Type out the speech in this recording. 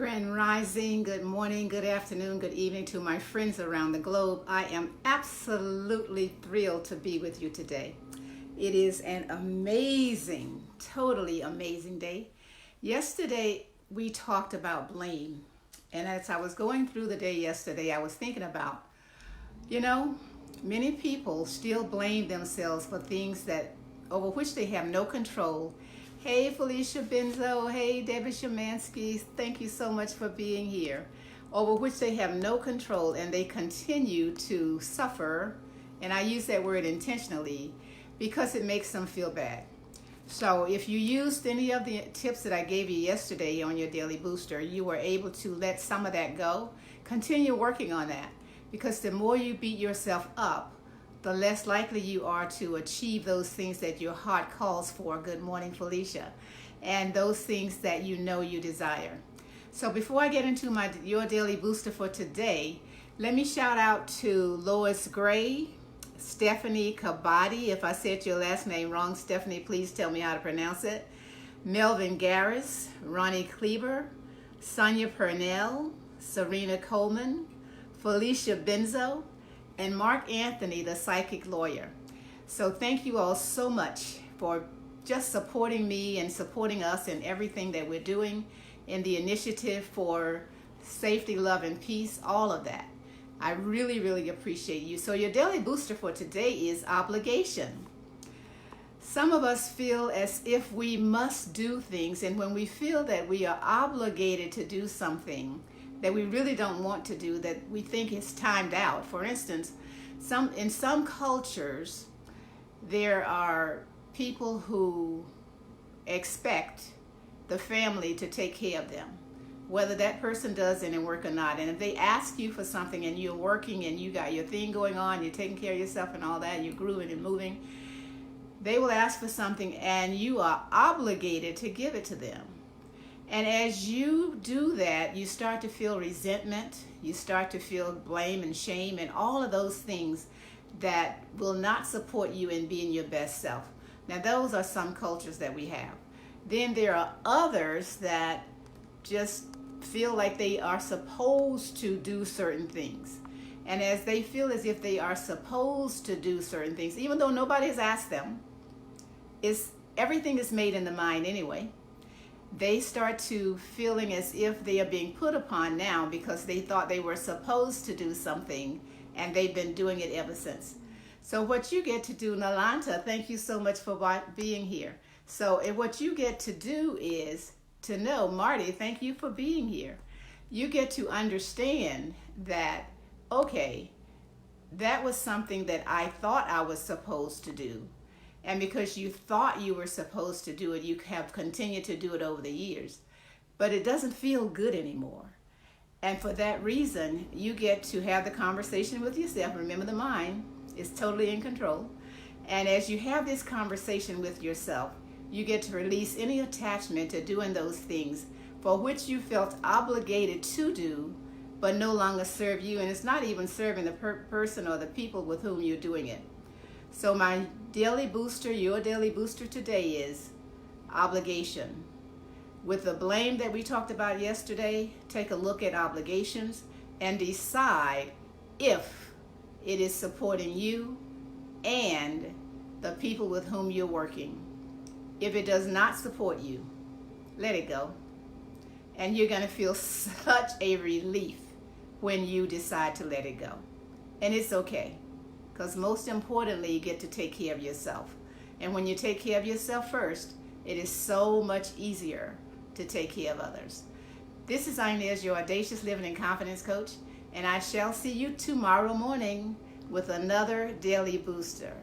Grand Rising, good morning, good afternoon, good evening to my friends around the globe. I am absolutely thrilled to be with you today. It is an amazing, totally amazing day. Yesterday, we talked about blame. And as I was going through the day yesterday, I was thinking about, many people still blame themselves for things that over which they have no control. Hey, Felicia Benzo. Hey, Debbie Shemansky. Thank you so much for being here. Over which they have no control, and they continue to suffer. And I use that word intentionally because it makes them feel bad. So if you used any of the tips that I gave you yesterday on your daily booster, you were able to let some of that go. Continue working on that, because the more you beat yourself up, the less likely you are to achieve those things that your heart calls for. Good morning, Felicia. And those things that you know you desire. So before I get into your daily booster for today, let me shout out to Lois Gray, Stephanie Kabadi. If I said your last name wrong, Stephanie, please tell me how to pronounce it. Melvin Garris, Ronnie Kleber, Sonia Purnell, Serena Coleman, Felicia Benzo, and Mark Anthony, the psychic lawyer. So thank you all so much for just supporting me and supporting us in everything that we're doing in the initiative for safety, love, and peace, all of that. I really, really appreciate you. So your daily booster for today is obligation. Some of us feel as if we must do things, and when we feel that we are obligated to do something that we really don't want to do, that we think is timed out. For instance, in some cultures, there are people who expect the family to take care of them, whether that person does any work or not. And if they ask you for something and you're working and you got your thing going on, you're taking care of yourself and all that, you're grooving and moving, they will ask for something and you are obligated to give it to them. And as you do that, you start to feel resentment, you start to feel blame and shame and all of those things that will not support you in being your best self. Now, those are some cultures that we have. Then there are others that just feel like they are supposed to do certain things. And as they feel as if they are supposed to do certain things, even though nobody has asked them, everything is made in the mind anyway. They start to feeling as if they are being put upon now because they thought they were supposed to do something and they've been doing it ever since. So what you get to do, Nalanta, thank you so much for being here. So what you get to do is to know, Marty, thank you for being here. You get to understand that, okay, that was something that I thought I was supposed to do. And because you thought you were supposed to do it, you have continued to do it over the years. But it doesn't feel good anymore. And for that reason, you get to have the conversation with yourself. Remember, the mind is totally in control. And as you have this conversation with yourself, you get to release any attachment to doing those things for which you felt obligated to do, but no longer serve you. And it's not even serving the person or the people with whom you're doing it. So my daily booster, your daily booster today is obligation. With the blame that we talked about yesterday, take a look at obligations and decide if it is supporting you and the people with whom you're working. If it does not support you, let it go. And you're going to feel such a relief when you decide to let it go. And it's okay. Because most importantly, you get to take care of yourself. And when you take care of yourself first, it is so much easier to take care of others. This is Inez, your Audacious Living and Confidence Coach, and I shall see you tomorrow morning with another Daily Booster.